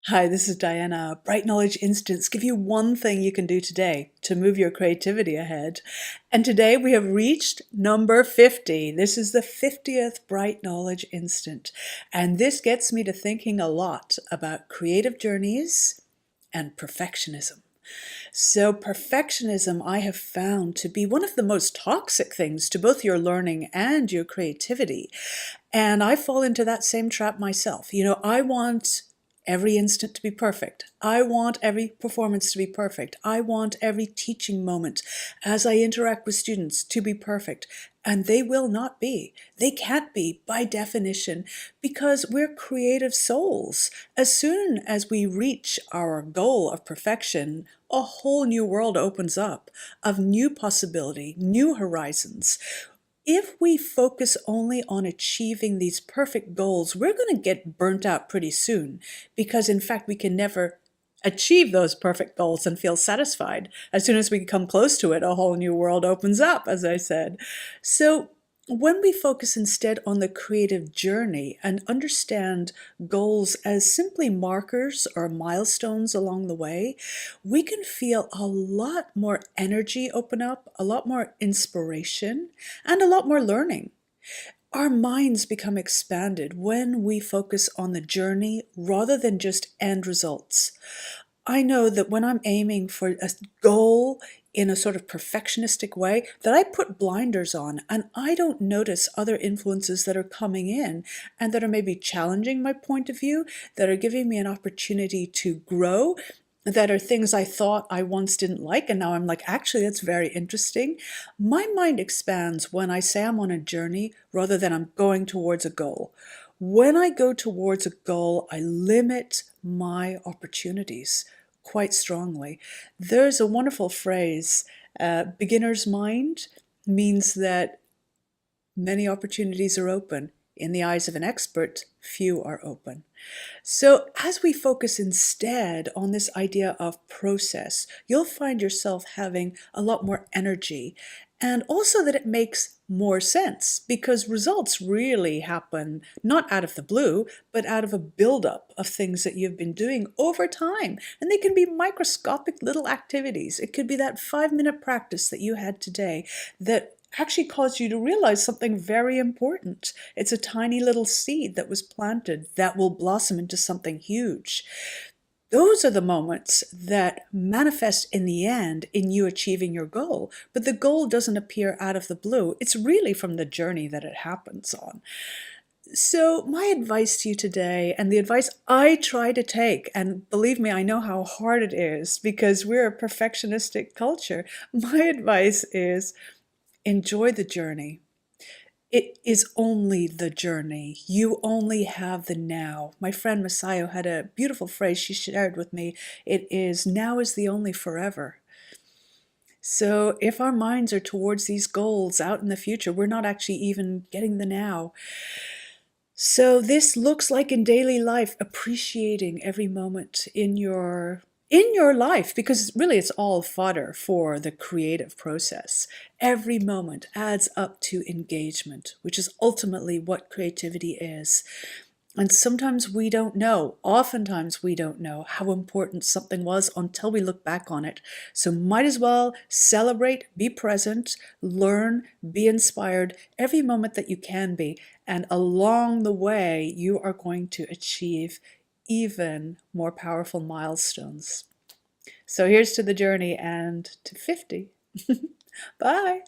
Hi, this is Diana. Bright Knowledge Instants give you one thing you can do today to move your creativity ahead. And today we have reached number 50. This is the 50th Bright Knowledge Instant. And this gets me to thinking a lot about creative journeys and perfectionism. So, perfectionism I have found to be one of the most toxic things to both your learning and your creativity. And I fall into that same trap myself. I want every instant to be perfect. I want every performance to be perfect. I want every teaching moment as I interact with students to be perfect. And they will not be. They can't be by definition because we're creative souls. As soon as we reach our goal of perfection, a whole new world opens up of new possibility, new horizons. If we focus only on achieving these perfect goals, we're going to get burnt out pretty soon because, in fact, we can never achieve those perfect goals and feel satisfied. As soon as we come close to it, a whole new world opens up, as I said. So, when we focus instead on the creative journey and understand goals as simply markers or milestones along the way, we can feel a lot more energy open up, a lot more inspiration, and a lot more learning. Our minds become expanded when we focus on the journey rather than just end results. I know that when I'm aiming for a goal in a sort of perfectionistic way, that I put blinders on and I don't notice other influences that are coming in and that are maybe challenging my point of view, that are giving me an opportunity to grow, that are things I thought I once didn't like, and now I'm like, actually, that's very interesting. My mind expands when I say I'm on a journey rather than I'm going towards a goal. When I go towards a goal, I limit my opportunities quite strongly. There's a wonderful phrase, beginner's mind means that many opportunities are open. In the eyes of an expert, few are open. So, as we focus instead on this idea of process, you'll find yourself having a lot more energy, and also that it makes more sense because results really happen not out of the blue, but out of a buildup of things that you've been doing over time. And they can be microscopic little activities. It could be that 5-minute practice that you had today that actually caused you to realize something very important. It's a tiny little seed that was planted that will blossom into something huge. Those are the moments that manifest in the end in you achieving your goal. But the goal doesn't appear out of the blue. It's really from the journey that it happens on. So, my advice to you today, and the advice I try to take, and believe me, I know how hard it is because we're a perfectionistic culture. My advice is enjoy the journey. It is only the journey. You only have the now. My friend Masayo had a beautiful phrase she shared with me. It is, now is the only forever. So if our minds are towards these goals out in the future, we're not actually even getting the now. So this looks like in daily life, appreciating every moment in your life, because really it's all fodder for the creative process. Every moment adds up to engagement, which is ultimately what creativity is. And sometimes we don't know, oftentimes we don't know how important something was until we look back on it. So might as well celebrate, be present, learn, be inspired every moment that you can be. And along the way, you are going to achieve even more powerful milestones. So here's to the journey and to 50. Bye.